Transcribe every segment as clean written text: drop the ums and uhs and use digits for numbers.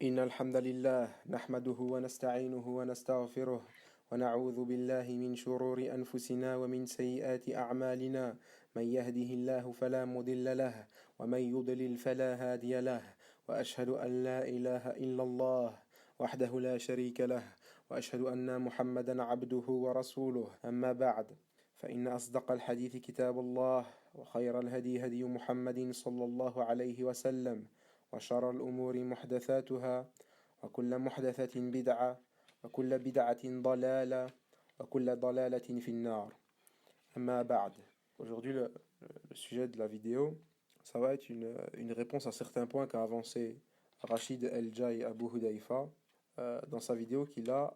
إن الحمد لله نحمده ونستعينه ونستغفره ونعوذ بالله من شرور أنفسنا ومن سيئات أعمالنا من يهده الله فلا مضل له ومن يضلل فلا هادي له وأشهد أن لا إله إلا الله وحده لا شريك له وأشهد أن محمدا عبده ورسوله أما بعد فإن أصدق الحديث كتاب الله وخير الهدي هدي محمد صلى الله عليه وسلم وشر الأمور محدثاتها وكل محدثة بدعة وكل بدعة ضلالة وكل ضلالة في النار أما بعد. Aujourd'hui, le sujet de la vidéo, ça va être une réponse à certains points qu'a avancé Rachid El-Jay Abu Hudayfa dans sa vidéo qu'il a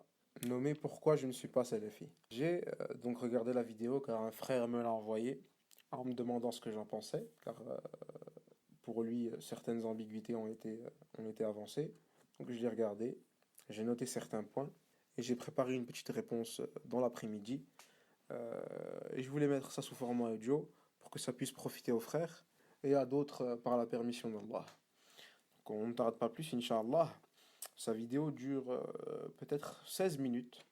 nommé Pourquoi je ne suis pas salafi. J'ai donc regardé la vidéo car un frère me l'a envoyé en me demandant ce que j'en pensais, car pour lui, certaines ambiguïtés ont été avancées. Donc je l'ai regardé, j'ai noté certains points, et j'ai préparé une petite réponse dans l'après-midi. Et je voulais mettre ça sous format audio, pour que ça puisse profiter aux frères, et à d'autres par la permission d'Allah. Donc on ne tarde pas plus, Inch'Allah. Sa vidéo dure peut-être 16 minutes.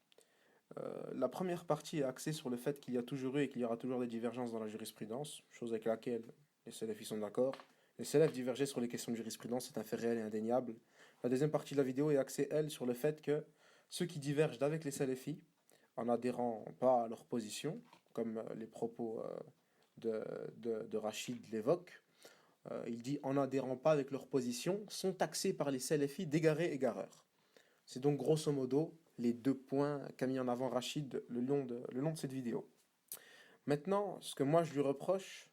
La première partie est axée sur le fait qu'il y a toujours eu et qu'il y aura toujours des divergences dans la jurisprudence, chose avec laquelle les salafis sont d'accord. Les salafs divergeaient sur les questions de jurisprudence, c'est un fait réel et indéniable. La deuxième partie de la vidéo est axée, elle, sur le fait que ceux qui divergent d'avec les salafis, en adhérant pas à leur position, comme les propos de Rachid l'évoquent, il dit en n'adhérant pas avec leur position, sont taxés par les salafis d'égarés égareurs. C'est donc grosso modo les deux points qu'a mis en avant Rachid le long de cette vidéo. Maintenant, ce que moi je lui reproche,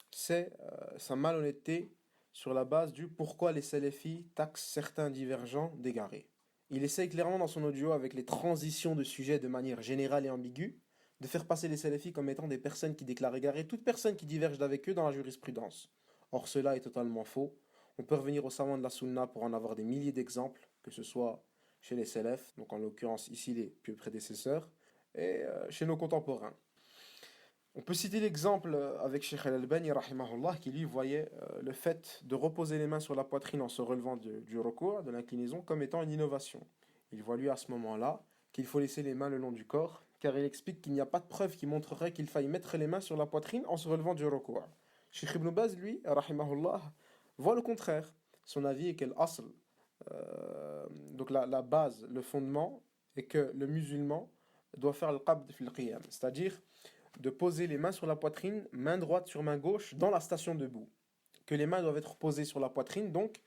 c'est sa malhonnêteté sur la base du pourquoi les salafis taxent certains divergents d'égarés. Il essaye clairement dans son audio, avec les transitions de sujets de manière générale et ambiguë, de faire passer les salafis comme étant des personnes qui déclarent égarées toute personne qui diverge d'avec eux dans la jurisprudence. Or cela est totalement faux. On peut revenir aux savants de la Sunna pour en avoir des milliers d'exemples, que ce soit chez les salafs, donc en l'occurrence ici les pieux prédécesseurs, et chez nos contemporains. On peut citer l'exemple avec Cheikh Al-Albani rahimahullah, qui lui voyait le fait de reposer les mains sur la poitrine en se relevant du recours, de l'inclinaison, comme étant une innovation. Il voit lui à ce moment-là qu'il faut laisser les mains le long du corps, car il explique qu'il n'y a pas de preuve qui montrerait qu'il faille mettre les mains sur la poitrine en se relevant du recours. Cheikh Ibn Baz, lui, rahimahullah, voit le contraire. Son avis est que l'asl, donc la base, le fondement, est que le musulman doit faire le qabd fil qiyam, c'est-à-dire de poser les mains sur la poitrine, main droite sur main gauche, dans la station debout. Que les mains doivent être posées sur la poitrine, donc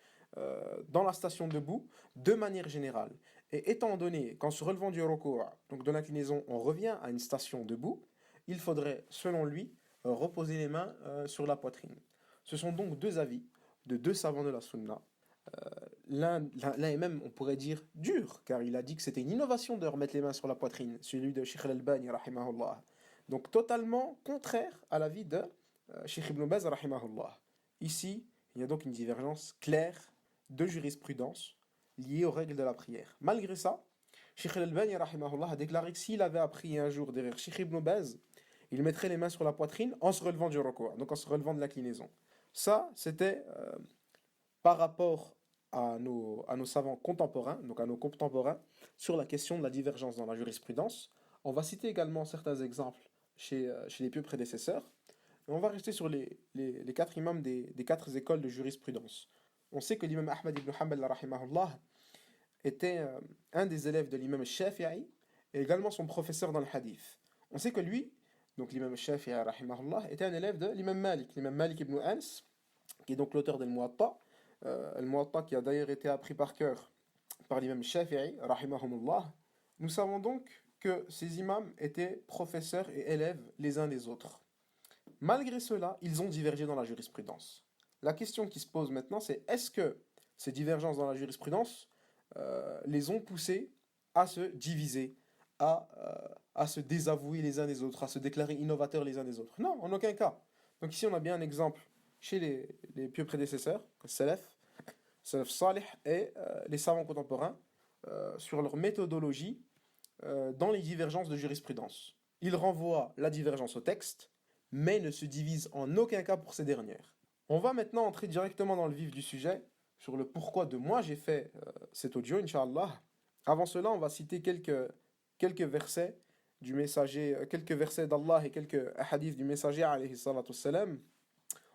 dans la station debout, de manière générale. Et étant donné qu'en se relevant du recours, donc de l'inclinaison, on revient à une station debout, il faudrait, selon lui, reposer les mains sur la poitrine. Ce sont donc deux avis de deux savants de la Sunna. L'un est même, on pourrait dire, dur, car il a dit que c'était une innovation de remettre les mains sur la poitrine, celui de Cheikh Al-Albani, rahimahullah. Donc totalement contraire à l'avis de Cheikh Ibn Baz, rahimahullah. Ici, il y a donc une divergence claire de jurisprudence liée aux règles de la prière. Malgré ça, Cheikh Al-Albani, rahimahullah, a déclaré que s'il avait appris un jour derrière Cheikh Ibn Baz, il mettrait les mains sur la poitrine en se relevant du recours, donc en se relevant de l'inclinaison. Ça, c'était par rapport à nos savants contemporains, donc à nos contemporains, sur la question de la divergence dans la jurisprudence. On va citer également certains exemples chez les pieux prédécesseurs. Et on va rester sur les quatre imams des quatre écoles de jurisprudence. On sait que l'imam Ahmad ibn Hanbal rahimahullah était un des élèves de l'imam Shafi'i et également son professeur dans le hadith. On sait que lui, donc l'imam Shafi'i rahimahullah, était un élève de l'imam Malik ibn Anas, qui est donc l'auteur del Muwatta, Al-Muwatta qui a d'ailleurs été appris par cœur par l'imam Shafi'i, rahimahumullah. Nous savons donc que ces imams étaient professeurs et élèves les uns des autres. Malgré cela, ils ont divergé dans la jurisprudence. La question qui se pose maintenant, c'est est-ce que ces divergences dans la jurisprudence les ont poussés à se diviser, à se désavouer les uns des autres, à se déclarer innovateurs les uns des autres? Non, en aucun cas. Donc ici, on a bien un exemple chez les pieux prédécesseurs, Salaf Salih et les savants contemporains, sur leur méthodologie dans les divergences de jurisprudence. Ils renvoient la divergence au texte, mais ne se divisent en aucun cas pour ces dernières. On va maintenant entrer directement dans le vif du sujet, sur le pourquoi de moi j'ai fait cet audio, Inch'Allah. Avant cela, on va citer quelques versets du messager, quelques versets d'Allah et quelques hadiths du messager, alayhi salatu wassalam,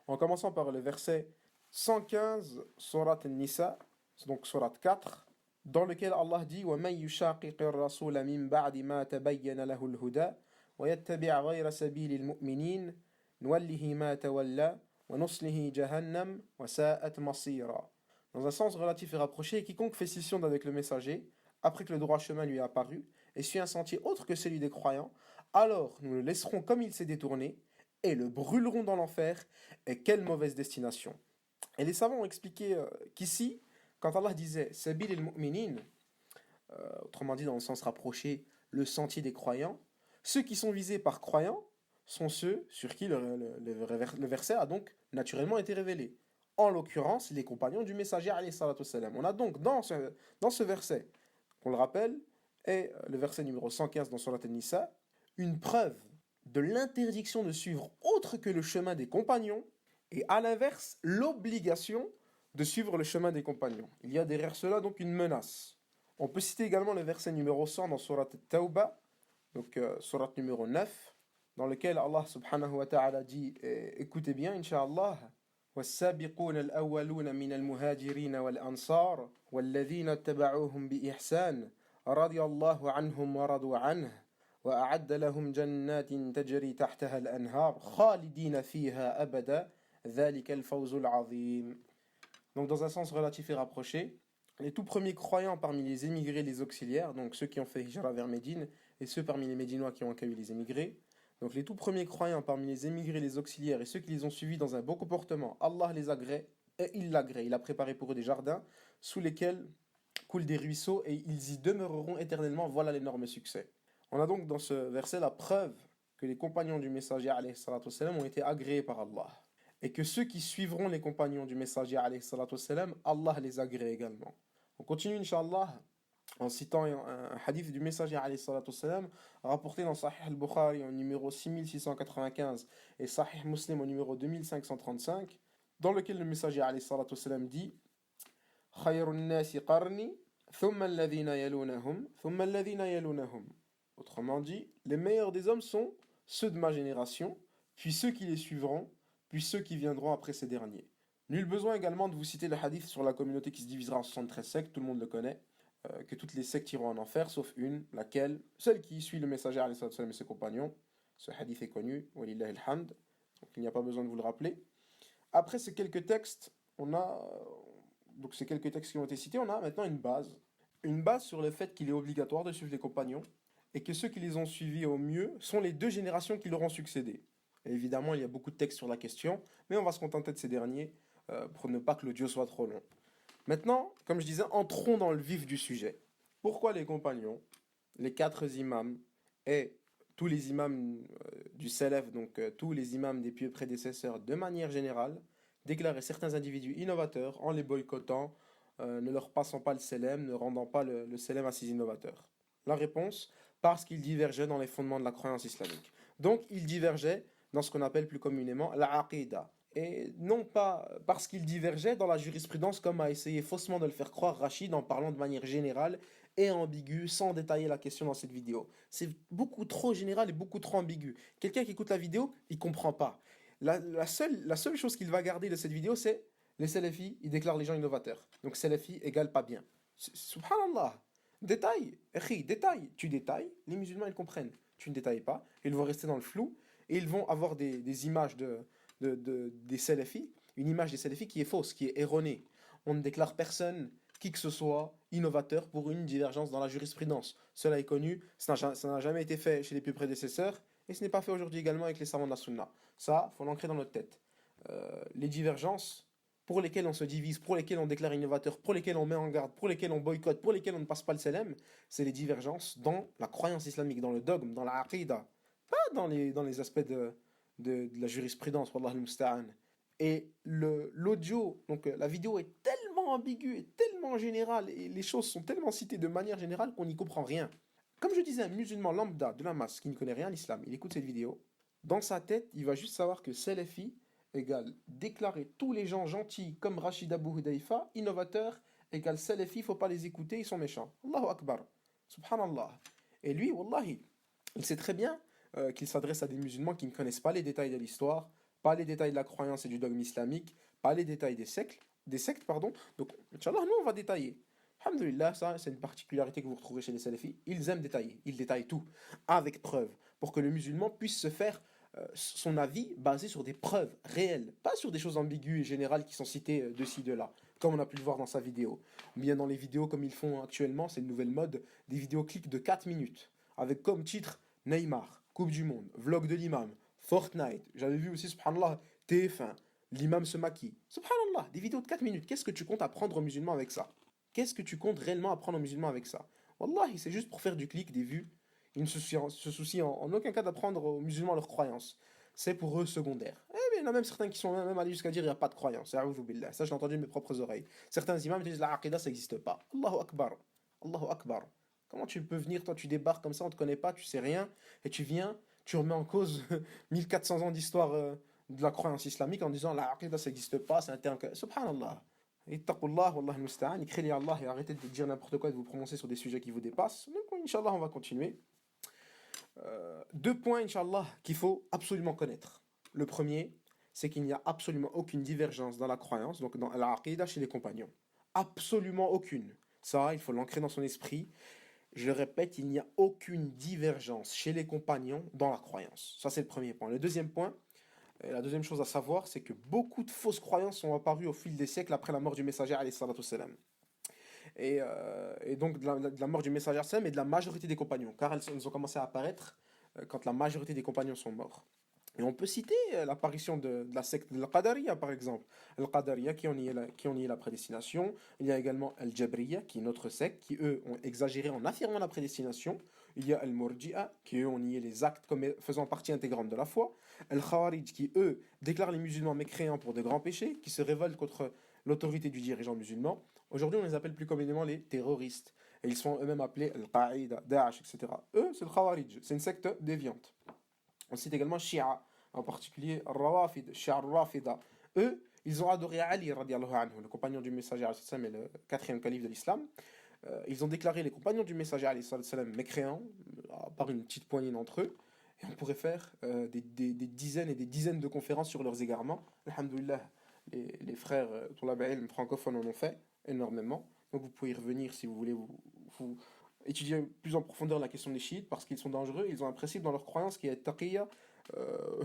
en commençant par le verset 115, Surat An-Nisa, donc Surat 4, dans lequel Allah dit وَمَن يُشَاقِقِ الرَّسُولَ مِن بَعْدِ مَا تَبَيَّنَ لَهُ الْهُدَى وَيَتَّبِعْ غَيْرَ سَبِيلِ الْمُؤْمِنِينَ نُوَلِّهِ مَا تَوَلَّى وَنُصْلِهِ جَهَنَّمَ وَسَاءَتْ مَصِيرًا. Dans un sens relatif et rapproché, quiconque fait scission avec le messager, après que le droit chemin lui est apparu, et suit un sentier autre que celui des croyants, alors nous le laisserons comme il s'est détourné, et le brûlerons dans l'enfer, et quelle mauvaise destination. Et les savants ont expliqué qu'ici, quand Allah disait Sabil al-Mu'minin, autrement dit dans le sens rapproché, le sentier des croyants, ceux qui sont visés par croyants sont ceux sur qui le verset a donc naturellement été révélé. En l'occurrence, les compagnons du messager alayhi salatu wassalam. On a donc dans ce verset, qu'on le rappelle, est le verset numéro 115 dans Surat An-Nisa, une preuve de l'interdiction de suivre autre que le chemin des compagnons, et à l'inverse, l'obligation de suivre le chemin des compagnons. Il y a derrière cela donc une menace. On peut citer également le verset numéro 100 dans Surat At-Tawbah, donc Surat numéro 9, dans lequel Allah subhanahu wa ta'ala dit, écoutez bien, Inch'Allah, والسابقون الأولون من المهاجرين والأنصار والذين اتبعوهم بإحسان رضي الله عنهم ورضوا عنه وأعد لهم جنات تجري تحتها الأنهار خالدين فيها أبدا ذلك الفوز العظيم. Donc dans un sens relatif et rapproché, les tout premiers croyants parmi les émigrés, les auxiliaires, donc ceux qui ont fait hijra vers Médine, et ceux parmi les Médinois qui ont accueilli les émigrés, donc les tout premiers croyants parmi les émigrés, les auxiliaires et ceux qui les ont suivis dans un beau comportement, Allah les agrée et il l'agrée. Il a préparé pour eux des jardins sous lesquels coulent des ruisseaux et ils y demeureront éternellement. Voilà l'énorme succès. On a donc dans ce verset la preuve que les compagnons du messager alayhi salatu wassalam ont été agréés par Allah. Et que ceux qui suivront les compagnons du messager alayhi salatu wassalam, Allah les agrée également. On continue Inch'Allah en citant un hadith du messager alayhi salatu wassalam, rapporté dans Sahih al-Bukhari au numéro 6695 et Sahih Muslim au numéro 2535, dans lequel le messager alayhi salatu wassalam dit خير الناس قرني ثم الذين يلونهم ثم الذين يلونهم. Autrement dit, les meilleurs des hommes sont ceux de ma génération, puis ceux qui les suivront, puis ceux qui viendront après ces derniers. Nul besoin également de vous citer le hadith sur la communauté qui se divisera en 73 sectes, tout le monde le connaît, que toutes les sectes iront en enfer, sauf une, laquelle, celle qui suit le messager alayhi salatu wassalam et ses compagnons. Ce hadith est connu, walillahi alhamd, donc il n'y a pas besoin de vous le rappeler. Après ces quelques textes, donc ces quelques textes qui ont été cités, on a maintenant une base sur le fait qu'il est obligatoire de suivre les compagnons, et que ceux qui les ont suivis au mieux sont les deux générations qui leur ont succédé. Et évidemment, il y a beaucoup de textes sur la question, mais on va se contenter de ces derniers pour ne pas que l'audio soit trop long. Maintenant, comme je disais, entrons dans le vif du sujet. Pourquoi les compagnons, les 4 imams et tous les imams du Salaf, donc tous les imams des pieux prédécesseurs de manière générale, déclaraient certains individus innovateurs en les boycottant, ne leur passant pas le Selem, ne rendant pas le Selem à ces innovateurs? La réponse, parce qu'ils divergeaient dans les fondements de la croyance islamique. Donc, ils divergeaient dans ce qu'on appelle plus communément la aqida. Et non pas parce qu'ils divergeaient dans la jurisprudence comme a essayé faussement de le faire croire Rachid en parlant de manière générale et ambiguë sans détailler la question dans cette vidéo. C'est beaucoup trop général et beaucoup trop ambigu. Quelqu'un qui écoute la vidéo, il comprend pas. La seule chose qu'il va garder de cette vidéo, c'est les salafis, ils déclarent les gens innovateurs. Donc salafi égale pas bien. Subhanallah. Détail, détail. Tu détailles, les musulmans ils comprennent. Tu ne détailles pas, ils vont rester dans le flou et ils vont avoir des images des salafis, une image des salafis qui est fausse, qui est erronée. On ne déclare personne, qui que ce soit, innovateur pour une divergence dans la jurisprudence. Cela est connu, ça n'a jamais été fait chez les plus prédécesseurs, et ce n'est pas fait aujourd'hui également avec les savants de la sunna. Ça, il faut l'ancrer dans notre tête. Les divergences pour lesquelles on se divise, pour lesquelles on déclare innovateur, pour lesquelles on met en garde, pour lesquelles on boycotte, pour lesquelles on ne passe pas le salam, c'est les divergences dans la croyance islamique, dans le dogme, dans la aqida, pas dans les aspects de la jurisprudence, wallah al-musta'an. Et l'audio, donc la vidéo est tellement ambiguë et tellement générale, et les choses sont tellement citées de manière générale qu'on n'y comprend rien. Comme je disais, un musulman lambda de la masse qui ne connaît rien à l'islam, il écoute cette vidéo, dans sa tête, il va juste savoir que Salafi égale déclarer tous les gens gentils comme Rachid Abu Hudayfa, innovateurs égale salafi, il ne faut pas les écouter, ils sont méchants. Allahu Akbar. Subhanallah. Et lui, wallahi, il sait très bien qu'il s'adresse à des musulmans qui ne connaissent pas les détails de l'histoire, pas les détails de la croyance et du dogme islamique, pas les détails des sectes, pardon. Donc, Inch'Allah, nous, on va détailler. Alhamdulillah, ça, c'est une particularité que vous retrouverez chez les salafis. Ils aiment détailler, ils détaillent tout, avec preuve, pour que le musulman puisse se faire son avis basé sur des preuves réelles, pas sur des choses ambiguës et générales qui sont citées de ci, de là, comme on a pu le voir dans sa vidéo. Ou bien dans les vidéos comme ils font actuellement, c'est une nouvelle mode, des vidéos clics de 4 minutes, avec comme titre Neymar, Coupe du Monde, Vlog de l'imam, Fortnite, j'avais vu aussi, subhanallah, TF1, l'imam se maquille. Subhanallah, des vidéos de 4 minutes, qu'est-ce que tu comptes apprendre aux musulmans avec ça? Qu'est-ce que tu comptes réellement apprendre aux musulmans avec ça? Wallahi, c'est juste pour faire du clic, des vues. Ils ne se soucient en aucun cas d'apprendre aux musulmans leurs croyances. C'est pour eux secondaire. Eh bien, il y en a même certains qui sont même allés jusqu'à dire il n'y a pas de croyance. A'udhu billah. Ça, je l'ai entendu de mes propres oreilles. Certains imams disent la aqidah, ça n'existe pas. Allahu Akbar. Allahu Akbar. Comment tu peux venir, toi, tu débarques comme ça, on ne te connaît pas, tu sais rien, et tu viens, tu remets en cause 1400 ans d'histoire de la croyance islamique en disant la aqidah, ça n'existe pas, c'est un terme que. Subhanallah. Ittaqullah, wallah al-musta'an, craignez Allah et arrêtez de dire n'importe quoi et de vous prononcer sur des sujets qui vous dépassent. Donc, Inch'Allah, on va continuer. Deux points, Inch'Allah, qu'il faut absolument connaître. Le premier, c'est qu'il n'y a absolument aucune divergence dans la croyance, donc dans l'aqidah chez les compagnons. Absolument aucune. Ça, il faut l'ancrer dans son esprit. Je le répète, il n'y a aucune divergence chez les compagnons dans la croyance. Ça, c'est le premier point. Le deuxième point, et la deuxième chose à savoir, c'est que beaucoup de fausses croyances sont apparues au fil des siècles après la mort du messager, alayhi salatu wassalam. Et donc de la mort du messager et de la majorité des compagnons, car elles ont commencé à apparaître quand la majorité des compagnons sont morts. Et on peut citer l'apparition de la secte de l'Qadariya, par exemple. Al-Qadariya qui en nie la prédestination. Il y a également Al-Jabriya, qui est une autre secte, qui eux ont exagéré en affirmant la prédestination. Il y a Al-Murji'a, qui eux ont nié les actes comme faisant partie intégrante de la foi. Al-Khawarij, qui eux déclarent les musulmans mécréants pour de grands péchés, qui se révoltent contre l'autorité du dirigeant musulman. Aujourd'hui, on les appelle plus communément les terroristes. Et ils sont eux-mêmes appelés Al-Qaïda, Daesh, etc. Eux, c'est le Khawarij, c'est une secte déviante. On cite également Shia, en particulier Rawafid, Shia Rafida. Eux, ils ont adoré Ali, radiallahu anhu, le compagnon du messager, et le quatrième calife de l'islam. Ils ont déclaré les compagnons du messager, mécréants, par une petite poignée d'entre eux. Et on pourrait faire des dizaines et des dizaines de conférences sur leurs égarements. Alhamdulillah, les frères Toulab francophones en ont fait énormément. Donc vous pouvez y revenir si vous voulez vous étudier plus en profondeur la question des chiites, parce qu'ils sont dangereux. Ils ont un principe dans leur croyance qui est taqiyya,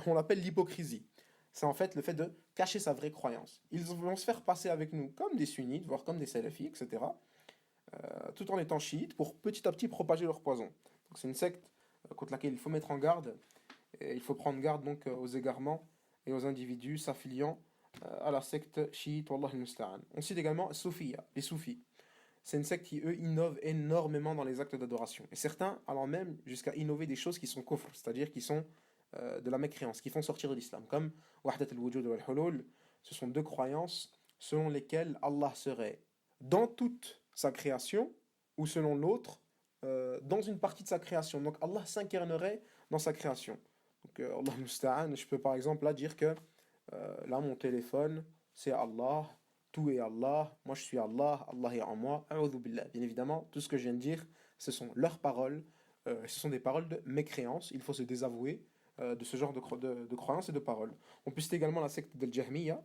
on l'appelle l'hypocrisie. C'est en fait le fait de cacher sa vraie croyance. Ils vont se faire passer avec nous comme des sunnites, voire comme des salafis, etc. Tout en étant chiites, pour petit à petit propager leur poison. Donc c'est une secte contre laquelle il faut mettre en garde, et il faut prendre garde donc aux égarements et aux individus s'affiliant à la secte chiite, wallah al-musta'an. On cite également Soufia, les soufis. C'est une secte qui, eux, innove énormément dans les actes d'adoration. Et certains allant même jusqu'à innover des choses qui sont kufr, c'est-à-dire qui sont de la mécréance, qui font sortir de l'islam, comme Wahdat al-Wujud wal-Hulul. Ce sont deux croyances selon lesquelles Allah serait dans toute sa création, ou selon l'autre, dans une partie de sa création. Donc Allah s'incarnerait dans sa création. Donc Allah musta'an, je peux par exemple là dire que là mon téléphone c'est Allah, tout est Allah, moi je suis Allah, Allah est en moi, a'udhu billah. Bien évidemment, tout ce que je viens de dire, ce sont leurs paroles, ce sont des paroles de mécréance, il faut se désavouer de ce genre de croyances et de paroles. On peut citer également la secte d'Al-Jahmiya,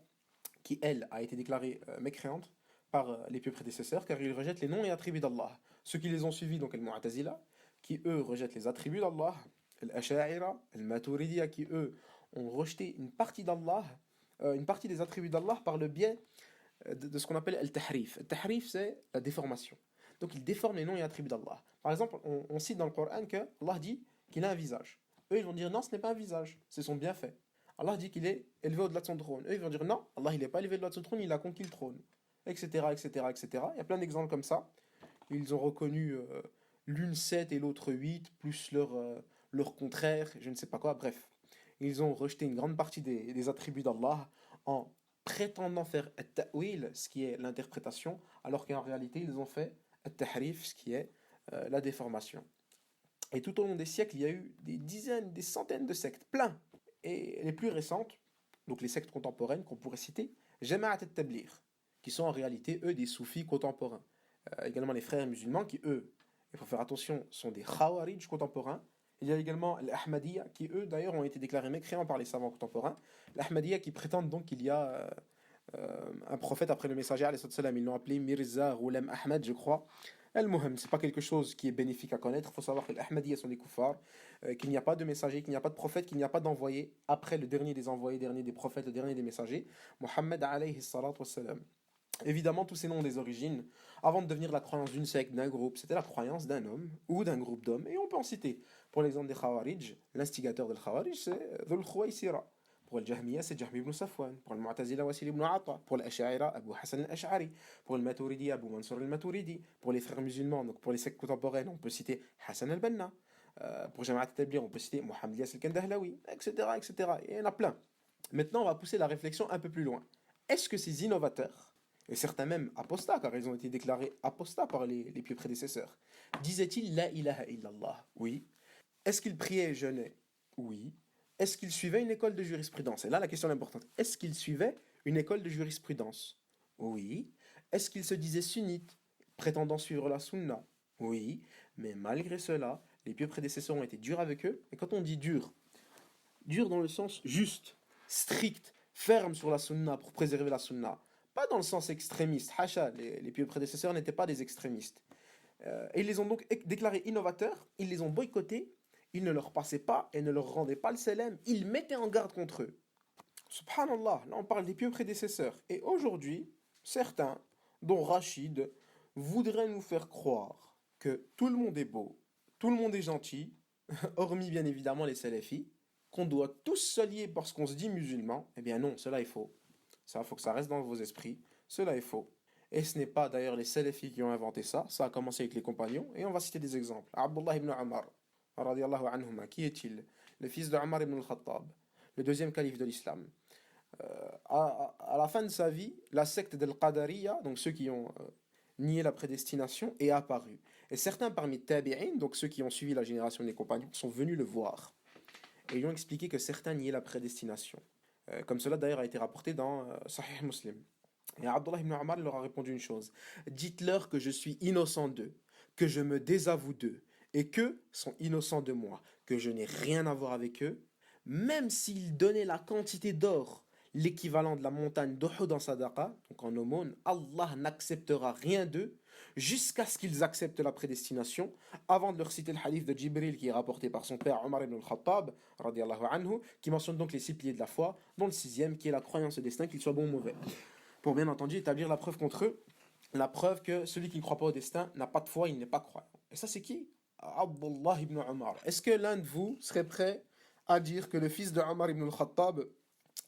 qui elle a été déclarée mécréante par les pieux prédécesseurs, car ils rejettent les noms et attributs d'Allah. Ceux qui les ont suivis, donc Al-Mu'tazila, qui eux rejettent les attributs d'Allah, Al-Asha'ira, Al-Maturidiyya, qui eux ont rejeté une partie d'Allah, une partie des attributs d'Allah par le biais de ce qu'on appelle Al-Tahrif. Al-Tahrif, c'est la déformation. Donc ils déforment les noms et attributs d'Allah. Par exemple, on cite dans le Coran que Allah dit qu'il a un visage. Eux, ils vont dire non, ce n'est pas un visage, c'est son bienfait. Allah dit qu'il est élevé au-delà de son trône. Eux, ils vont dire non, Allah, il n'est pas élevé au-delà de son trône, il a conquis le trône. Etc., etc., etc. Il y a plein d'exemples comme ça. Ils ont reconnu l'une 7 et l'autre 8, plus leur contraire, je ne sais pas quoi, bref. Ils ont rejeté une grande partie des attributs d'Allah en prétendant faire at-ta'wil, ce qui est l'interprétation, alors qu'en réalité, ils ont fait at-tahrif, ce qui est la déformation. Et tout au long des siècles, il y a eu des dizaines, des centaines de sectes, plein. Et les plus récentes, donc les sectes contemporaines qu'on pourrait citer, Jama'at at-Tabligh, qui sont en réalité, eux, des soufis contemporains. Également les frères musulmans qui, eux, il faut faire attention, sont des khawarij contemporains. Il y a également l'Ahmadiyya qui, eux, d'ailleurs, ont été déclarés mécréants par les savants contemporains. L'Ahmadiyya qui prétendent donc qu'il y a un prophète après le messager, alayhi salam. Ils l'ont appelé Mirza Ghulam Ahmad, je crois. Al-Muhim, c'est pas quelque chose qui est bénéfique à connaître. Il faut savoir que les Ahmadiyya sont des koufars, qu'il n'y a pas de messager, qu'il n'y a pas de prophète, qu'il n'y a pas d'envoyé après le dernier des envoyés, dernier des prophètes, le dernier des messagers, Muhammad alayhi salatu wassalam. Évidemment, tous ces noms ont des origines. Avant de devenir la croyance d'une secte, d'un groupe, c'était la croyance d'un homme ou d'un groupe d'hommes. Et on peut en citer. Pour l'exemple des Khawarij, l'instigateur des Khawarij, c'est Dhul Khuwaysira. Pour le Jahmiya, c'est Jahmi ibn Safwan. Pour le Mu'tazila, Wasil ibn Atta. Pour l'Ash'aira, Abu Hassan al-Ash'ari. Pour le Maturidi, Abu Mansur al-Maturidi. Pour les frères musulmans, donc pour les sectes contemporaines, on peut citer Hassan al-Banna. Pour Jama'at al-Tabligh, on peut citer Mohammed Ilyas al-Kandahlawi, etc., etc. Et il y en a plein. Maintenant, on va pousser la réflexion un peu plus loin. Est-ce que ces innovateurs, et certains même apostats, car ils ont été déclarés apostats par les pieux prédécesseurs, disaient-ils La ilaha illallah? Oui. Est-ce qu'ils priaient et jeûnaient? Oui. Est-ce qu'ils suivaient une école de jurisprudence? Et là, la question est importante. Est-ce qu'ils suivaient une école de jurisprudence? Oui. Est-ce qu'ils se disaient sunnites, prétendant suivre la sunna? Oui. Mais malgré cela, les pieux prédécesseurs ont été durs avec eux. Et quand on dit dur, dur dans le sens juste, strict, ferme sur la sunna pour préserver la sunna. Pas dans le sens extrémiste. Hacha, les pieux prédécesseurs n'étaient pas des extrémistes. Et ils les ont donc déclarés innovateurs, ils les ont boycottés, ils ne leur passaient pas et ne leur rendaient pas le salam, ils mettaient en garde contre eux. Subhanallah, là on parle des pieux prédécesseurs. Et aujourd'hui, certains, dont Rachid, voudraient nous faire croire que tout le monde est beau, tout le monde est gentil, hormis bien évidemment les salafis, qu'on doit tous s'allier parce qu'on se dit musulman. Eh bien non, cela est faux. Ça, il faut que ça reste dans vos esprits. Cela est faux. Et ce n'est pas d'ailleurs les salafis qui ont inventé ça. Ça a commencé avec les compagnons. Et on va citer des exemples. Abdullah ibn Umar, radiyallahu anhuma. Qui est-il? Le fils de Umar ibn al-Khattab, le deuxième calife de l'islam. À la fin de sa vie, la secte del Qadariya, donc ceux qui ont nié la prédestination, est apparue. Et certains parmi tabi'in, donc ceux qui ont suivi la génération des compagnons, sont venus le voir. Et ils ont expliqué que certains niaient la prédestination. Comme cela d'ailleurs a été rapporté dans Sahih Muslim. Et Abdullah ibn Umar leur a répondu une chose. Dites-leur que je suis innocent d'eux, que je me désavoue d'eux, et qu'eux sont innocents de moi, que je n'ai rien à voir avec eux, même s'ils donnaient la quantité d'or, l'équivalent de la montagne d'Uhud en sadaqa, donc en aumône, Allah n'acceptera rien d'eux jusqu'à ce qu'ils acceptent la prédestination. Avant de leur citer le hadith de Jibril qui est rapporté par son père Omar ibn al-Khattab, radiallahu anhu, qui mentionne donc les 6 piliers de la foi, dont le 6e qui est la croyance au destin, qu'il soit bon ou mauvais. Pour bien entendu établir la preuve contre eux, la preuve que celui qui ne croit pas au destin n'a pas de foi, il n'est pas croyant. Et ça c'est qui? Abdullah ibn Umar. Est-ce que l'un de vous serait prêt à dire que le fils de Omar ibn al-Khattab,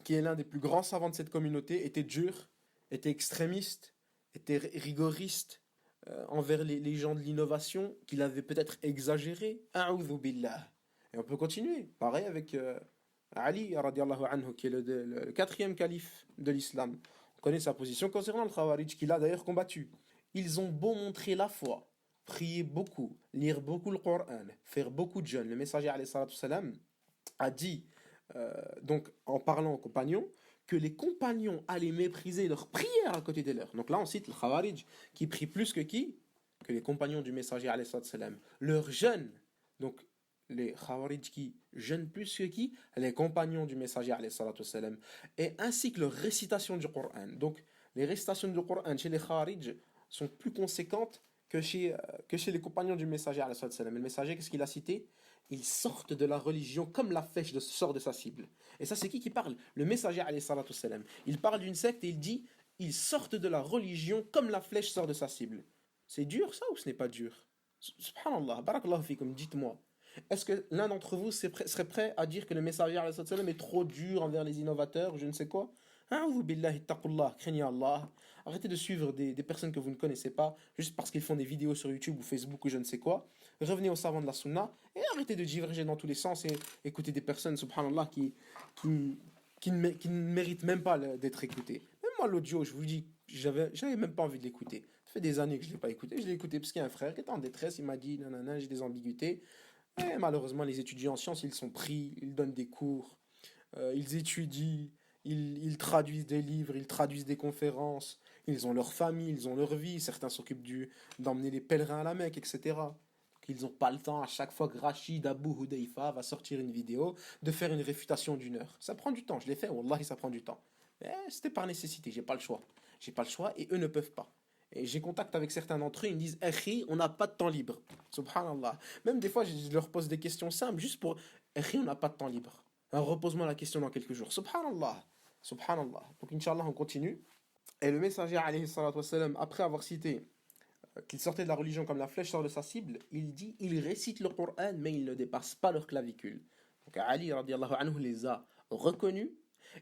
qui est l'un des plus grands savants de cette communauté, était dur, était extrémiste, était rigoriste envers les gens de l'innovation, qu'il avait peut-être exagéré? A'udhu billah. Et on peut continuer. Pareil avec Ali, radiallahu anhu, qui est le 4e calife de l'islam. On connaît sa position concernant le Khawarij, qu'il a d'ailleurs combattu. Ils ont beau montrer la foi, prier beaucoup, lire beaucoup le Coran, faire beaucoup de jeûnes. Le messager, alayhi salatu salam, a dit, donc en parlant aux compagnons, que les compagnons allaient mépriser leur prière à côté des leurs. Donc là, on cite le Khawarij, qui prie plus que qui? Que les compagnons du messager, alayhi salatu salam. Leur jeûne, donc les Khawarij qui jeûnent plus que qui? Les compagnons du messager, alayhi salatu salam. Et ainsi que leur récitation du Coran. Donc les récitations du Coran chez les Khawarij sont plus conséquentes que chez les compagnons du messager, alayhi salatu salam. Et le messager, qu'est-ce qu'il a cité? Ils sortent de la religion comme la flèche sort de sa cible. Et ça, c'est qui parle? Le messager, alayhi salatu salam. Il parle d'une secte et il dit ils sortent de la religion comme la flèche sort de sa cible. C'est dur ça ou ce n'est pas dur? Subhanallah, barakallahu fikum, dites-moi. Est-ce que l'un d'entre vous serait prêt à dire que le messager, alayhi salatu salam, est trop dur envers les innovateurs, je ne sais quoi? A'udhu billahi taqullah, craignez Allah. Arrêtez de suivre des personnes que vous ne connaissez pas juste parce qu'ils font des vidéos sur YouTube ou Facebook ou je ne sais quoi. Revenez aux savants de la sunna et arrêtez de diverger dans tous les sens et écoutez des personnes, subhanallah, qui ne méritent même pas d'être écoutées. Même moi, l'audio, je vous dis, j'avais même pas envie de l'écouter. Ça fait des années que je ne l'ai pas écouté. Je l'ai écouté parce qu'il y a un frère qui était en détresse, il m'a dit, nanana, j'ai des ambiguïtés. Et malheureusement, les étudiants en sciences, ils sont pris, ils donnent des cours, ils étudient. Ils traduisent des livres, ils traduisent des conférences, Ils ont leur famille, ils ont leur vie, certains s'occupent d'emmener les pèlerins à la Mecque, etc. Donc ils n'ont pas le temps, à chaque fois que Rachid Abu Hudayfa va sortir une vidéo, de faire une réfutation d'une heure. Ça prend du temps, je l'ai fait, wallahi, ça prend du temps. Mais c'était par nécessité, j'ai pas le choix. J'ai pas le choix et eux ne peuvent pas. Et j'ai contact avec certains d'entre eux, ils me disent Akhi, on n'a pas de temps libre. Subhanallah. Même des fois, je leur pose des questions simples, juste pour Akhi, on n'a pas de temps libre. Alors repose-moi la question dans quelques jours. Subhanallah. Subhanallah. Donc, Inch'Allah, on continue. Et le messager, alayhi salatu wassalam, après avoir cité qu'il sortait de la religion comme la flèche sort de sa cible, il dit ils récitent le Coran, mais ils ne dépassent pas leur clavicule. Donc Ali radiallahu anhu les a reconnus,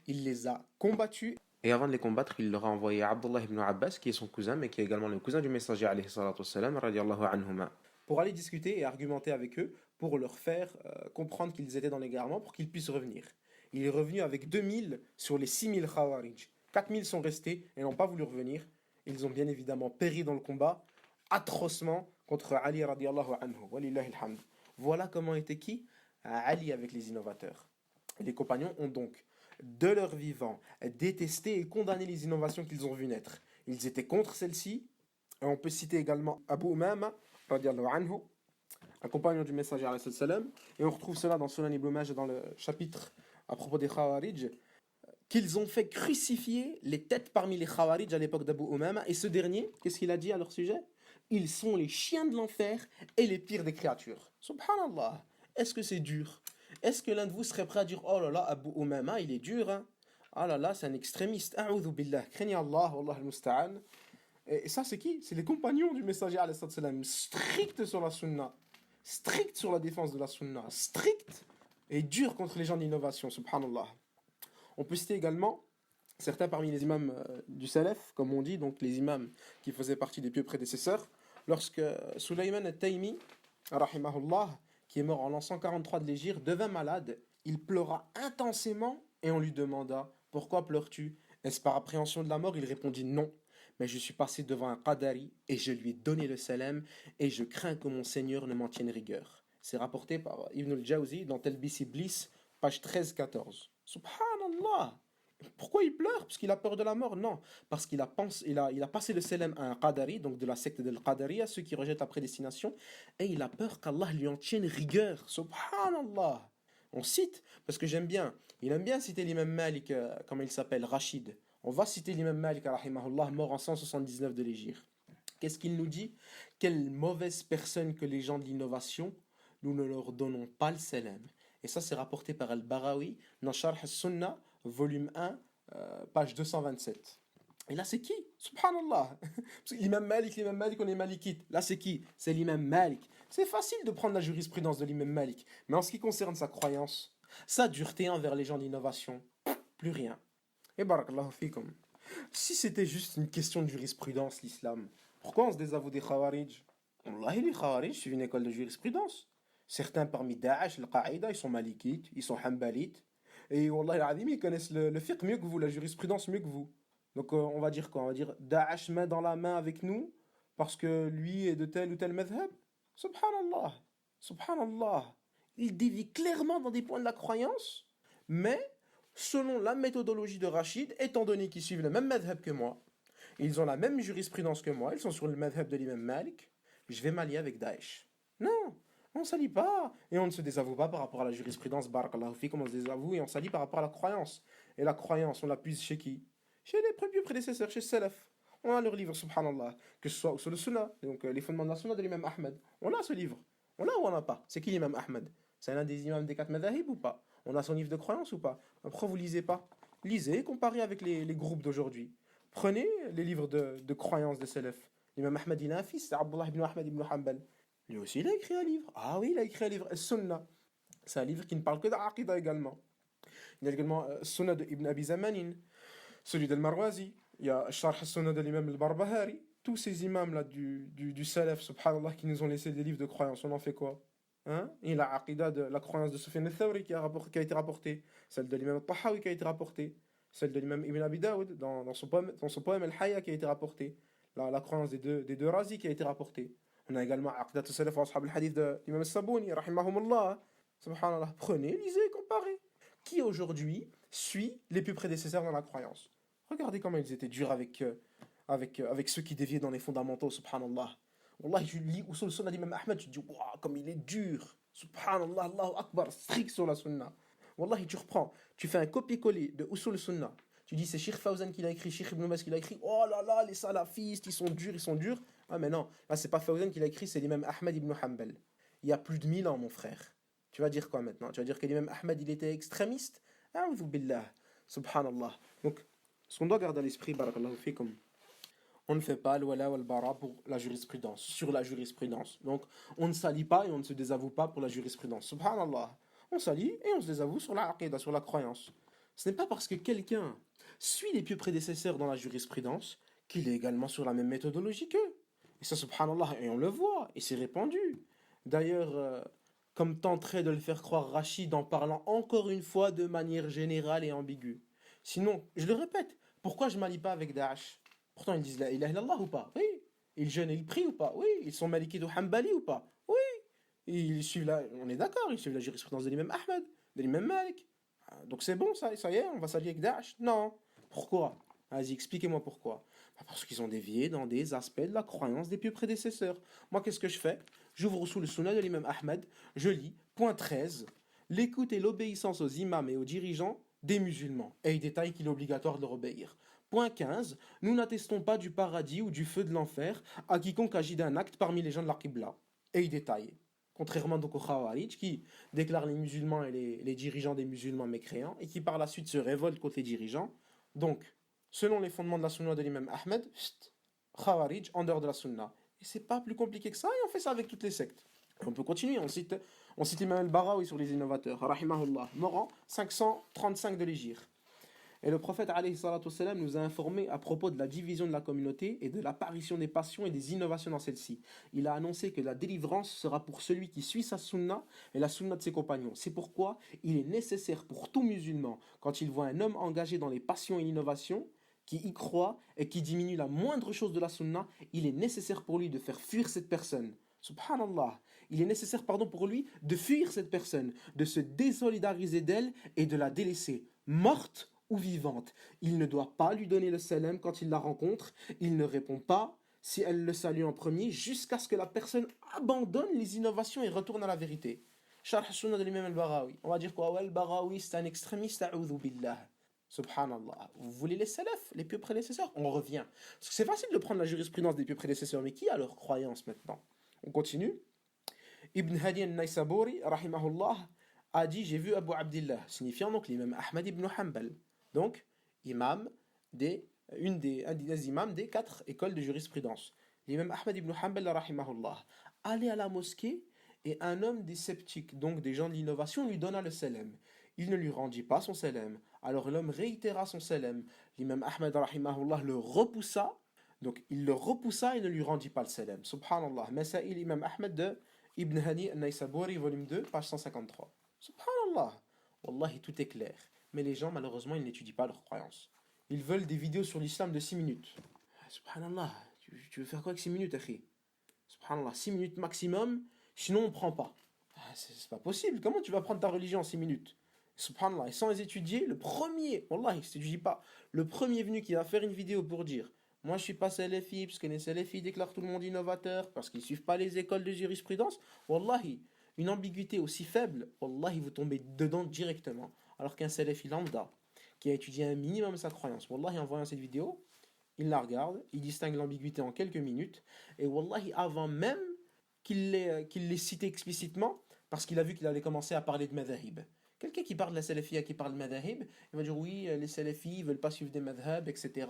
il les a combattus. Et avant de les combattre, il leur a envoyé Abdullah ibn Abbas, qui est son cousin, mais qui est également le cousin du messager, alayhi salatu wassalam, radiallahu anhuma, pour aller discuter et argumenter avec eux, pour leur faire comprendre qu'ils étaient dans l'égarement, pour qu'ils puissent revenir. Il est revenu avec 2000 sur les 6000 Khawarij. 4000 sont restés et n'ont pas voulu revenir. Ils ont bien évidemment péri dans le combat, atrocement, contre Ali radiallahu anhu. Walillahi alhamd. Voilà comment était qui Ali avec les innovateurs. Et les compagnons ont donc, de leur vivant, détesté et condamné les innovations qu'ils ont vues naître. Ils étaient contre celles-ci. Et on peut citer également Abu Umama radiallahu anhu, un compagnon du messager alayhi salam. Et on retrouve cela dans Sunan ibn Majah dans le chapitre à propos des Khawarij, qu'ils ont fait crucifier les têtes parmi les Khawarij à l'époque d'Abu Umama. Et ce dernier, qu'est-ce qu'il a dit à leur sujet? Ils sont les chiens de l'enfer et les pires des créatures. Subhanallah. Est-ce que c'est dur? Est-ce que l'un de vous serait prêt à dire oh là là, Abu Umama, il est dur, hein? Ah là là, c'est un extrémiste. A'udhu billah. Craignez Allah, wallah al-musta'an. Et ça, c'est qui? C'est les compagnons du messager, alayhi salam, stricts sur la sunna, stricts sur la défense de la sunna, stricts et durs contre les gens d'innovation, subhanallah. On peut citer également certains parmi les imams du Salaf, comme on dit, donc les imams qui faisaient partie des pieux prédécesseurs, lorsque Sulayman al-Taymi, rahimahullah, qui est mort en l'an 143 de l'Hégire, devint malade, il pleura intensément et on lui demanda « Pourquoi pleures-tu » Est-ce par appréhension de la mort? Il répondit « Non, mais je suis passé devant un Qadari et je lui ai donné le salam et je crains que mon Seigneur ne m'en tienne rigueur. » C'est rapporté par Ibn al-Jawzi dans Talbis Iblis, page 13-14. Subhanallah! Pourquoi il pleure? Parce qu'il a peur de la mort? Non, parce qu'il a passé le salam à un Qadari, donc de la secte del Qadari, à ceux qui rejettent la prédestination, et il a peur qu'Allah lui en tienne rigueur. Subhanallah. On cite, parce que il aime bien citer l'imam Malik, comment il s'appelle, Rachid. On va citer l'imam Malik, rahimahullah, mort en 179 de l'Hégire. Qu'est-ce qu'il nous dit? Quelle mauvaise personne que les gens de l'innovation, nous ne leur donnons pas le salam. Et ça, c'est rapporté par Al-Barawi dans Sharh al-Sunnah, volume 1, page 227. Et là, c'est qui? Subhanallah. Parce que l'imam Malik, on est malikite. Là, c'est qui? C'est l'imam Malik. C'est facile de prendre la jurisprudence de l'imam Malik. Mais en ce qui concerne sa croyance, sa dureté envers les gens d'innovation, plus rien. Et barakallahu fikum. Si c'était juste une question de jurisprudence, l'islam, pourquoi on se désavoue des Khawarij? Wallahi, les Khawarij suivent une école de jurisprudence. Certains parmi Daesh, le Qaïda, ils sont malikites, ils sont hanbalites. Et Wallah al-Azim, ils connaissent le fiqh mieux que vous, la jurisprudence mieux que vous. Donc on va dire quoi? On va dire Daesh main dans la main avec nous parce que lui est de tel ou tel madhab. Subhanallah. Subhanallah. Il dévie clairement dans des points de la croyance, mais selon la méthodologie de Rachid, étant donné qu'ils suivent le même madhab que moi, ils ont la même jurisprudence que moi, ils sont sur le madhab de l'imam Malik, je vais m'allier avec Daesh. Non, on ne s'allie pas. Et on ne se désavoue pas par rapport à la jurisprudence, barakallahu fi, comme on se désavoue, et on s'allie par rapport à la croyance. Et la croyance, on la puise chez qui? Chez les premiers prédécesseurs, chez Salaf. On a leur livre, subhanallah, que ce soit sur le Sunnah, donc les fondements de la Sunnah de l'imam Ahmed. On a ce livre. On a ou on n'a pas? C'est qui l'imam Ahmed? C'est l'un des imams des 4 madhahib ou pas? On a son livre de croyance ou pas? Pourquoi vous lisez pas? Lisez, comparez avec les groupes d'aujourd'hui. Prenez les livres de croyance de Salaf. L'imam Ahmed, il a un fils, c'est Abdullah ibn Ahmed ibn Hanbal. Lui aussi, il a écrit un livre. Ah oui, il a écrit un livre, Sunnah. C'est un livre qui ne parle que d'Aqida également. Il y a également Sunnah de Ibn Abi Zamanin, celui d'Al-Marwazi. Il y a Sharh Sunnah de l'imam Al-Barbahari. Tous ces imams-là du Salaf, subhanallah, qui nous ont laissé des livres de croyance. On en fait quoi? Hein? Et la Aqida de la croyance de Sufyan al-Thawri qui a été rapportée. Celle de l'imam Al-Tahawi qui a été rapportée. Celle de l'imam Ibn Abi Daoud dans son poème Al-Hayya qui a été rapportée. La croyance des deux Razi qui a été rapportée. On a également Aqdat al-Salaf wa Ashab al-Hadith de l'imam Al-Sabouni, rahimahumullah. Subhanallah. Prenez, lisez, comparez. Qui aujourd'hui suit les plus prédécesseurs dans la croyance? Regardez comment ils étaient durs avec ceux qui déviaient dans les fondamentaux, subhanallah. Wallah, tu lis Usul Sunnah d'Imam Ahmed, tu te dis, waouh, comme il est dur. Subhanallah, Allahu Akbar, strict sur la Sunnah. Wallah, tu reprends, tu fais un copier-coller de Usul Sunnah. Tu dis, c'est Sheikh Fawzan qui l'a écrit, Sheikh Ibn Baz qui l'a écrit. Oh là là, les salafistes, ils sont durs, ils sont durs. Ah, mais non, là, c'est pas Fawzan qui l'a écrit, c'est l'imam Ahmed ibn Hanbal. Il y a plus de 1000 ans, mon frère. Tu vas dire quoi maintenant? Tu vas dire que l'imam Ahmed, il était extrémiste? A'udhu billah. Subhanallah. Donc, ce qu'on doit garder à l'esprit, barakallahu fikum, on ne fait pas le wala wal bara pour la jurisprudence, sur la jurisprudence. Donc, on ne s'allie pas et on ne se désavoue pas pour la jurisprudence. Subhanallah. On s'allie et on se désavoue sur la aqidah, sur la croyance. Ce n'est pas parce que quelqu'un suit les pieux prédécesseurs dans la jurisprudence qu'il est également sur la même méthodologie qu'eux. Et ça, subhanallah, et on le voit, et c'est répandu. D'ailleurs, comme tenterait de le faire croire Rachid en parlant encore une fois de manière générale et ambiguë. Sinon, je le répète, pourquoi je ne m'allie pas avec Daesh? Pourtant, ils disent la ilaha illallah ou pas? Oui. Ils jeûnent et ils prient ou pas? Oui. Ils sont malikites ou hanbali ou pas? Oui. Ils suivent on est d'accord, ils suivent la jurisprudence de l'imam Ahmed, de l'imam Malik. Donc c'est bon, ça y est, on va s'allier avec Daesh? Non. Pourquoi? Vas-y, expliquez-moi pourquoi. Parce qu'ils ont dévié dans des aspects de la croyance des pieux prédécesseurs. Moi, qu'est-ce que je fais? J'ouvre sous le sunnah de l'imam Ahmed, je lis, point 13, l'écoute et l'obéissance aux imams et aux dirigeants des musulmans. Et il détaille qu'il est obligatoire de leur obéir. Point 15, nous n'attestons pas du paradis ou du feu de l'enfer à quiconque agit d'un acte parmi les gens de la Qibla. Et il détaille. Contrairement donc aux Khawarij qui déclarent les musulmans et les dirigeants des musulmans mécréants et qui par la suite se révoltent contre les dirigeants. Donc, selon les fondements de la sunna de l'imam Ahmed, Khawarij en dehors de la sunna. Et c'est pas plus compliqué que ça et on fait ça avec toutes les sectes. Et on peut continuer, on cite l'imam al-Barawi sur les innovateurs, rahimahullah, mort en 535 de l'Hégire. Et le prophète alayhi salatu wassalam, nous a informé à propos de la division de la communauté et de l'apparition des passions et des innovations dans celle-ci. Il a annoncé que la délivrance sera pour celui qui suit sa sunna et la sunna de ses compagnons. C'est pourquoi il est nécessaire pour tout musulman, quand il voit un homme engagé dans les passions et l'innovation, qui y croit et qui diminue la moindre chose de la sunna, il est nécessaire pour lui de faire fuir cette personne. Subhanallah. Il est nécessaire, pour lui de fuir cette personne, de se désolidariser d'elle et de la délaisser, morte ou vivante. Il ne doit pas lui donner le salam quand il la rencontre, il ne répond pas si elle le salue en premier, jusqu'à ce que la personne abandonne les innovations et retourne à la vérité. Sharh Sunnah de l'imam al-Barawi. On va dire quoi? Al-Barawi, c'est un extrémiste, a'udhu billah. Subhanallah. Vous voulez les salafs, les pieux prédécesseurs? On revient. Parce que c'est facile de prendre la jurisprudence des pieux prédécesseurs, mais qui a leur croyance maintenant? On continue. Ibn Hadi al-Naysaburi, rahimahullah, a dit, j'ai vu Abu Abdillah, signifiant donc l'imam Ahmad ibn Hanbal. Donc, imam un des imams des 4 écoles de jurisprudence. L'imam Ahmad ibn Hanbal, rahimahullah, allait à la mosquée et un homme des sceptiques, donc des gens de l'innovation, lui donna le salam. Il ne lui rendit pas son salam. Alors l'homme réitéra son salam. L'imam Ahmad, rahimahullah, le repoussa. Donc il le repoussa et ne lui rendit pas le salam. Subhanallah. Masail Imam Ahmad de Ibn Hani al-Naysaburi, volume 2, page 153. Subhanallah. Wallahi, tout est clair. Mais les gens, malheureusement, ils n'étudient pas leurs croyances. Ils veulent des vidéos sur l'islam de 6 minutes. Subhanallah. Tu veux faire quoi avec 6 minutes, akhi? Subhanallah, 6 minutes maximum, sinon on ne prend pas. C'est pas possible. Comment tu vas prendre ta religion en 6 minutes? Subhanallah. Et sans les étudier, le premier, Wallah, il ne s'étudie pas. Le premier venu qui va faire une vidéo pour dire moi je suis pas salafi, parce que les salafis déclarent tout le monde innovateur, parce qu'ils ne suivent pas les écoles de jurisprudence, Wallahi, une ambiguïté aussi faible, Wallahi, vous tombez dedans directement. Alors qu'un salafi lambda, qui a étudié un minimum sa croyance, Wallahi, en voyant cette vidéo, il la regarde, il distingue l'ambiguïté en quelques minutes, et Wallahi, avant même qu'il l'ait cité explicitement, parce qu'il a vu qu'il allait commencer à parler de madhahib. Quelqu'un qui parle de la salafia, qui parle de madhahib, il va dire oui, les salafis ne veulent pas suivre des madhab, etc.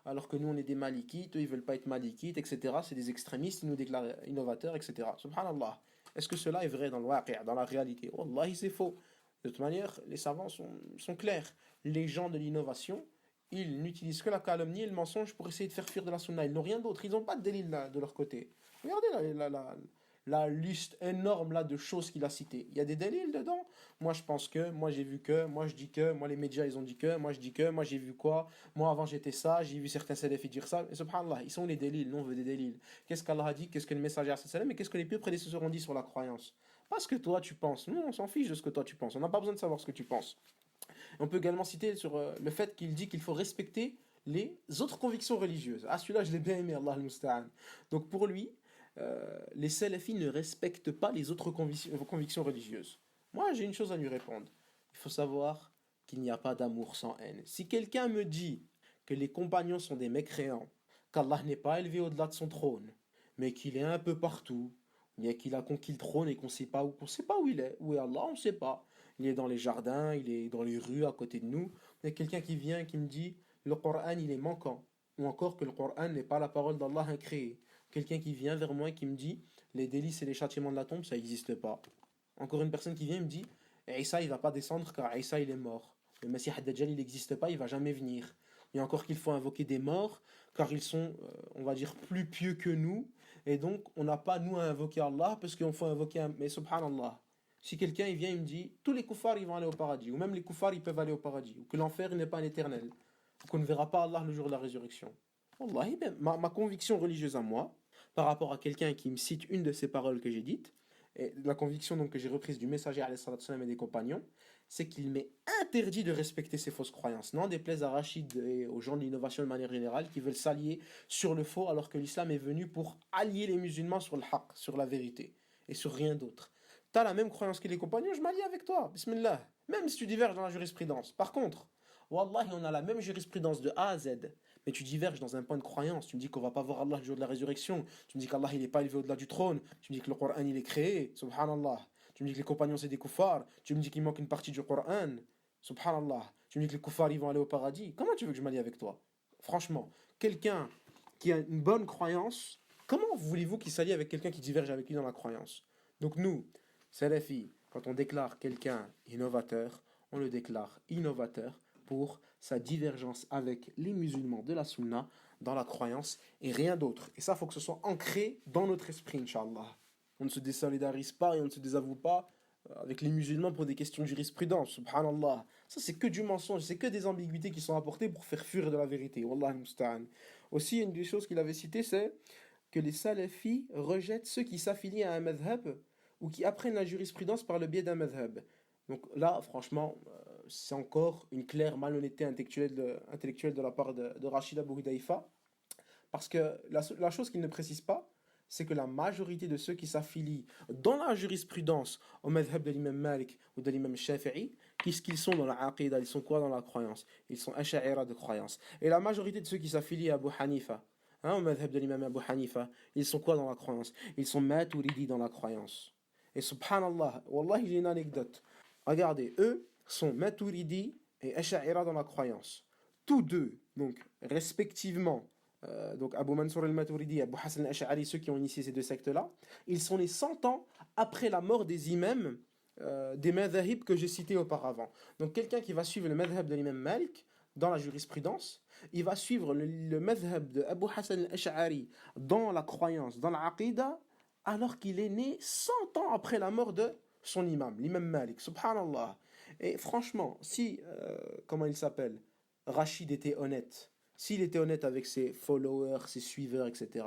Alors que nous, on est des malikites, eux, ils ne veulent pas être malikites, etc. C'est des extrémistes, ils nous déclarent innovateurs, etc. Subhanallah. Est-ce que cela est vrai dans le waqi', dans la réalité? Wallahi, c'est faux. De toute manière, les savants sont clairs. Les gens de l'innovation, ils n'utilisent que la calomnie et le mensonge pour essayer de faire fuir de la sunna. Ils n'ont rien d'autre. Ils n'ont pas de délit de leur côté. Regardez la liste énorme là de choses qu'il a citées. Il y a des délits dedans. Moi je pense que, moi j'ai vu que, moi je dis que, moi les médias ils ont dit que, moi je dis que, moi j'ai vu quoi, moi avant j'étais ça, j'ai vu certains salafis dire ça. Et subhanallah, ils sont les délits, nous on veut des délits. Qu'est-ce qu'Allah a dit, qu'est-ce que le messager sallam et qu'est-ce que les pieux prédécesseurs ont dit sur la croyance? Pas ce que toi tu penses. Nous on s'en fiche de ce que toi tu penses. On n'a pas besoin de savoir ce que tu penses. On peut également citer sur le fait qu'il dit qu'il faut respecter les autres convictions religieuses. Ah, celui-là, je l'ai bien aimé, Allah al-Musta'an. Donc pour lui, les salafis ne respectent pas les autres convictions religieuses. Moi, j'ai une chose à lui répondre. Il faut savoir qu'il n'y a pas d'amour sans haine. Si quelqu'un me dit que les compagnons sont des mécréants, qu'Allah n'est pas élevé au-delà de son trône, mais qu'il est un peu partout, bien qu'il a conquis le trône et qu'on sait pas où il est. Où est Allah, on ne sait pas. Il est dans les jardins, il est dans les rues à côté de nous. Il y a quelqu'un qui vient et qui me dit le Coran il est manquant, ou encore que le Coran n'est pas la parole d'Allah incréée. Quelqu'un qui vient vers moi et qui me dit les délices et les châtiments de la tombe, ça n'existe pas. Encore une personne qui vient et me dit Isa il va pas descendre car Isa il est mort. Le Messie ad-Dajjal il n'existe pas, il va jamais venir. Il y a encore qu'il faut invoquer des morts car ils sont, on va dire, plus pieux que nous. Et donc on n'a pas nous à invoquer Allah parce qu'il faut invoquer un... Mais subhanallah, si quelqu'un il vient et me dit tous les koufars ils vont aller au paradis, ou même les koufars ils peuvent aller au paradis, ou que l'enfer n'est pas un éternel, ou qu'on ne verra pas Allah le jour de la résurrection. Wallahi, ben, ma conviction religieuse à moi, par rapport à quelqu'un qui me cite une de ces paroles que j'ai dites, et la conviction donc que j'ai reprise du messager alayhi salatu wassalam et des compagnons, c'est qu'il m'est interdit de respecter ces fausses croyances. N'en déplaise à Rachid et aux gens de l'innovation de manière générale qui veulent s'allier sur le faux alors que l'islam est venu pour allier les musulmans sur le haqq, sur la vérité et sur rien d'autre. T'as la même croyance que les compagnons, je m'allie avec toi, bismillah. Même si tu diverges dans la jurisprudence. Par contre, wallahi, on a la même jurisprudence de A à Z, mais tu diverges dans un point de croyance. Tu me dis qu'on va pas voir Allah le jour de la résurrection. Tu me dis qu'Allah il n'est pas élevé au-delà du trône. Tu me dis que le Coran il est créé. Subhanallah. Tu me dis que les compagnons c'est des kuffars. Tu me dis qu'il manque une partie du Coran. Subhanallah. Tu me dis que les kuffars ils vont aller au paradis. Comment tu veux que je m'allie avec toi? Franchement, quelqu'un qui a une bonne croyance, comment voulez-vous qu'il s'allie avec quelqu'un qui diverge avec lui dans la croyance? Donc nous, Salafi, quand on déclare quelqu'un innovateur, on le déclare innovateur pour sa divergence avec les musulmans de la sunna dans la croyance et rien d'autre. Et ça, il faut que ce soit ancré dans notre esprit, Inch'Allah. On ne se désolidarise pas et on ne se désavoue pas avec les musulmans pour des questions de jurisprudence, subhanallah. Ça, c'est que du mensonge, c'est que des ambiguïtés qui sont apportées pour faire fuir de la vérité. Wallah al-musta'an. Aussi, une des choses qu'il avait citées, c'est que les salafis rejettent ceux qui s'affilient à un madhab ou qui apprennent la jurisprudence par le biais d'un madhab. Donc là, franchement, c'est encore une claire malhonnêteté intellectuelle de la part de Rachid Abu Hudayfa, parce que la chose qu'il ne précise pas, c'est que la majorité de ceux qui s'affilient dans la jurisprudence au madhab de l'imam Malik ou de l'imam Shafi'i, qu'est-ce qu'ils sont dans la aqidah? Ils sont quoi dans la croyance? Ils sont asha'ira de croyance. Et la majorité de ceux qui s'affilient à Abu Hanifa, au madhab de l'imam Abu Hanifa, ils sont quoi dans la croyance? Ils sont maturidi dans la croyance. Et subhanallah, wallah, il y a une anecdote. Regardez, eux sont maturidi et asha'ira dans la croyance. Tous deux, donc respectivement, donc Abu Mansour al-Maturidi et Abu Hassan al-Ash'ari, ceux qui ont initié ces deux sectes-là, ils sont nés 100 ans après la mort des imams des madhahib que j'ai cités auparavant. Donc quelqu'un qui va suivre le madhab de l'imam Malik dans la jurisprudence, il va suivre le madhab de Abu Hassan al-Ash'ari dans la croyance, dans l'aqidah, alors qu'il est né 100 ans après la mort de son imam, l'imam Malik, subhanallah. Et franchement, si, comment il s'appelle, Rachid était honnête, s'il était honnête avec ses followers, ses suiveurs, etc.,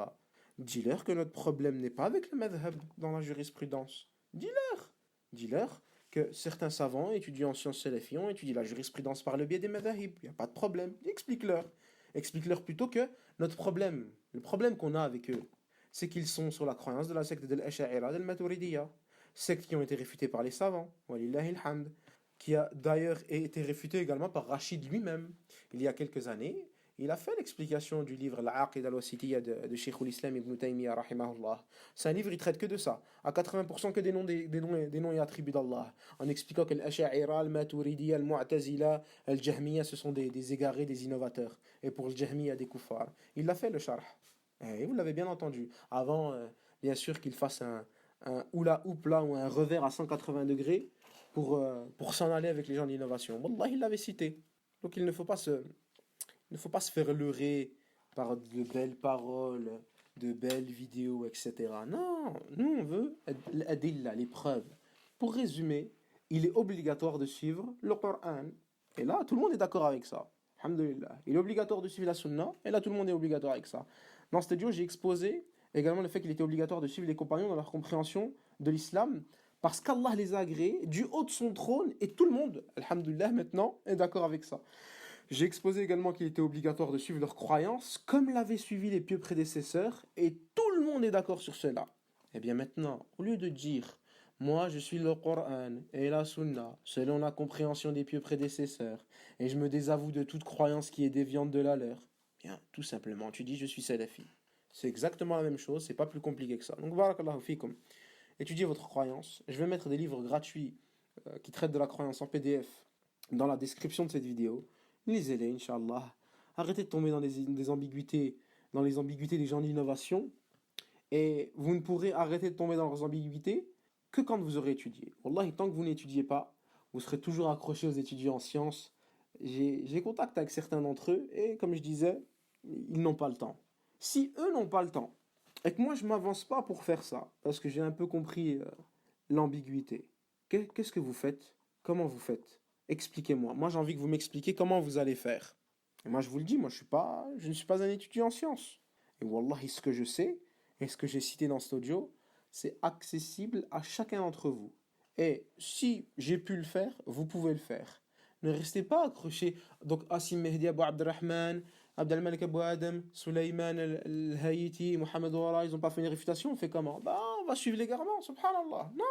dis-leur que notre problème n'est pas avec le madhab dans la jurisprudence. Dis-leur. Dis-leur que certains savants, étudiants en sciences salafi, ont étudié la jurisprudence par le biais des madhahib. Il n'y a pas de problème. Explique-leur. Explique-leur plutôt que notre problème, le problème qu'on a avec eux, c'est qu'ils sont sur la croyance de la secte de l'Asha'ira, de l'Maturidiyya. Secte qui ont été réfutées par les savants. Walillahi alhamd. Qui a d'ailleurs été réfuté également par Rachid lui-même. Il y a quelques années, il a fait l'explication du livre Al-Aqid al-Wasitiyya de Cheikh al-Islam Ibn Taymiyyah rahimahullah. C'est un livre, il traite que de ça. À 80% que des noms et attributs d'Allah. En expliquant que l'Asha'ira, al-Maturidiyya, al-Mu'tazila, al-Jahmiyya, ce sont des égarés, des innovateurs. Et pour le Jahmiyya, des kuffars. Il l'a fait le sharh. Et vous l'avez bien entendu. Avant, bien sûr, qu'il fasse un hula hoop là ou un revers à 180 degrés pour s'en aller avec les gens d'innovation. Wallah, il l'avait cité. Donc il ne faut pas se faire leurrer par de belles paroles, de belles vidéos, etc. Non, nous on veut l'adilla, les preuves. Pour résumer, il est obligatoire de suivre le Coran. Et là, tout le monde est d'accord avec ça. Alhamdulillah. Il est obligatoire de suivre la sunna, et là tout le monde est obligatoire avec ça. Dans cette vidéo, j'ai exposé également le fait qu'il était obligatoire de suivre les compagnons dans leur compréhension de l'islam, parce qu'Allah les a agréés du haut de son trône, et tout le monde, alhamdulillah, maintenant, est d'accord avec ça. J'ai exposé également qu'il était obligatoire de suivre leurs croyances, comme l'avaient suivi les pieux prédécesseurs, et tout le monde est d'accord sur cela. Eh bien maintenant, au lieu de dire, moi je suis le Coran et la Sunna, selon la compréhension des pieux prédécesseurs, et je me désavoue de toute croyance qui est déviante de la leur, bien, tout simplement, tu dis je suis salafi. C'est exactement la même chose, c'est pas plus compliqué que ça. Donc, barakallahu fikum. Étudiez votre croyance. Je vais mettre des livres gratuits qui traitent de la croyance en PDF dans la description de cette vidéo. Lisez-les, Inch'Allah. Arrêtez de tomber dans des ambiguïtés, dans les ambiguïtés des gens d'innovation. Et vous ne pourrez arrêter de tomber dans leurs ambiguïtés que quand vous aurez étudié. Wallahi, tant que vous n'étudiez pas, vous serez toujours accroché aux étudiants en sciences. J'ai contact avec certains d'entre eux et comme je disais, ils n'ont pas le temps. Si eux n'ont pas le temps, et que moi je m'avance pas pour faire ça, parce que j'ai un peu compris l'ambiguïté, qu'est-ce que vous faites? Comment vous faites? Expliquez-moi. Moi j'ai envie que vous m'expliquiez comment vous allez faire. Et moi je vous le dis, moi je ne suis pas un étudiant en sciences. Et wallahi, ce que je sais, et ce que j'ai cité dans cet audio, c'est accessible à chacun d'entre vous. Et si j'ai pu le faire, vous pouvez le faire. Ne restez pas accrochés. Donc, Assim Mehdi Abou Abdelrahman, Abdelmalek Abou Adam, Suleyman Al-Hayiti, Mohamed Ouara, ils n'ont pas fait une réfutation. On fait comment? Bah, on va suivre l'égarement, subhanallah. Non,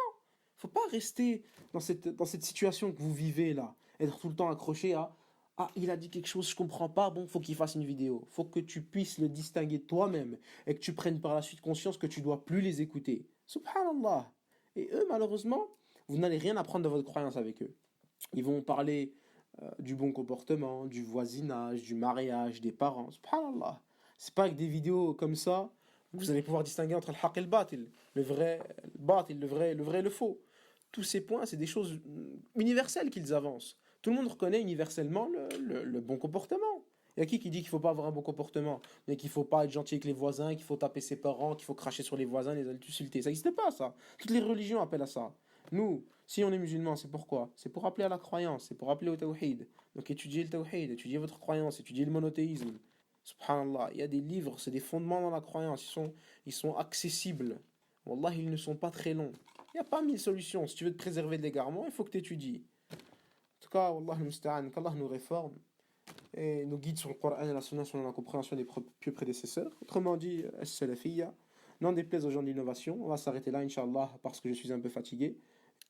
faut pas rester dans cette situation que vous vivez là. Être tout le temps accroché à ah, il a dit quelque chose, je comprends pas, bon, faut qu'il fasse une vidéo. Faut que tu puisses le distinguer toi-même et que tu prennes par la suite conscience que tu dois plus les écouter. Subhanallah. Et eux, malheureusement, vous n'allez rien apprendre de votre croyance avec eux. Ils vont parler du bon comportement, du voisinage, du mariage, des parents. Subhanallah. C'est pas avec des vidéos comme ça que vous allez pouvoir distinguer entre le haq et le batil, le batil, le vrai et le faux. Tous ces points, c'est des choses universelles qu'ils avancent. Tout le monde reconnaît universellement le bon comportement. Il y a qui dit qu'il ne faut pas avoir un bon comportement, mais qu'il ne faut pas être gentil avec les voisins, qu'il faut taper ses parents, qu'il faut cracher sur les voisins, les insulter. Ça n'existe pas, ça. Toutes les religions appellent à ça. Nous, si on est musulman, c'est pourquoi? C'est pour appeler à la croyance, c'est pour appeler au tawhid. Donc étudiez le tawhid, étudiez votre croyance, étudiez le monothéisme. Subhanallah, il y a des livres, c'est des fondements dans la croyance, ils sont accessibles. Wallah, ils ne sont pas très longs. Il n'y a pas mille solutions. Si tu veux te préserver de l'égarement, il faut que tu étudies. En tout cas, Wallah al-Musta'an, qu'Allah nous réforme et nous guide sur le Coran et la Sunna selon la compréhension des pieux prédécesseurs. Autrement dit, as-salafiyya, n'en déplaise aux gens de l'innovation. On va s'arrêter là, Inch'Allah, parce que je suis un peu fatigué.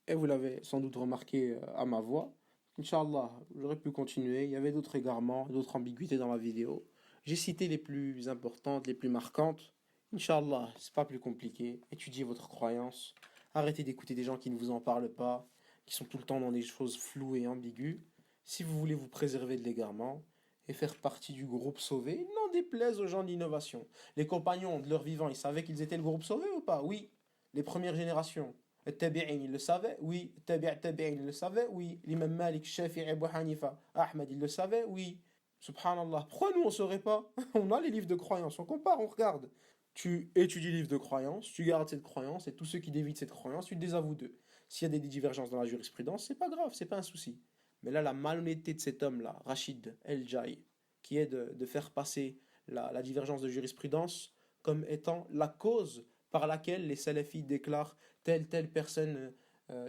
Et vous l'avez sans doute remarqué à ma voix. Inch'Allah, j'aurais pu continuer. Il y avait d'autres égarements, d'autres ambiguïtés dans la vidéo. J'ai cité les plus importantes, les plus marquantes. Inch'Allah, c'est pas plus compliqué. Étudiez votre croyance. Arrêtez d'écouter des gens qui ne vous en parlent pas, qui sont tout le temps dans des choses floues et ambiguës. Si vous voulez vous préserver de l'égarement et faire partie du groupe sauvé, n'en déplaise aux gens de l'innovation. Les compagnons de leur vivant, ils savaient qu'ils étaient le groupe sauvé ou pas? Oui. Les premières générations. Tabi'in, ils le savaient? Oui. Tabi'in, ils le savaient? Oui. L'imam Malik, Shafi'i, Abu Hanifa, Ahmed, ils le savaient? Oui. Subhanallah. Pourquoi nous on ne saurait pas? On a les livres de croyance, on compare, on regarde. Tu étudies les livres de croyance, tu gardes cette croyance, et tous ceux qui dévient de cette croyance, tu te désavoues d'eux. S'il y a des divergences dans la jurisprudence, c'est pas grave, c'est pas un souci. Mais là, la malhonnêteté de cet homme-là, Rachid El-Jai, qui est de faire passer la divergence de jurisprudence comme étant la cause par laquelle les salafis déclarent telle personne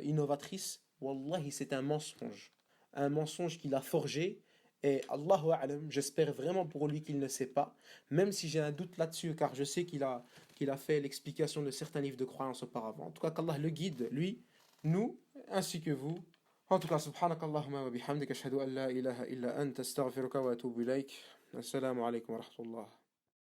innovatrice, wallahi, c'est un mensonge. Un mensonge qu'il a forgé. Et Allahu A'lam, j'espère vraiment pour lui qu'il ne sait pas, même si j'ai un doute là-dessus, car je sais qu'il a fait l'explication de certains livres de croyance auparavant. En tout cas, qu'Allah le guide, lui, nous, ainsi que vous. En tout cas, subhanakallahumma wa bihamdika ashhadu an la ilaha illa anta astaghfiruka wa atubu ilaik. Assalamu alaikum wa rahmatullah.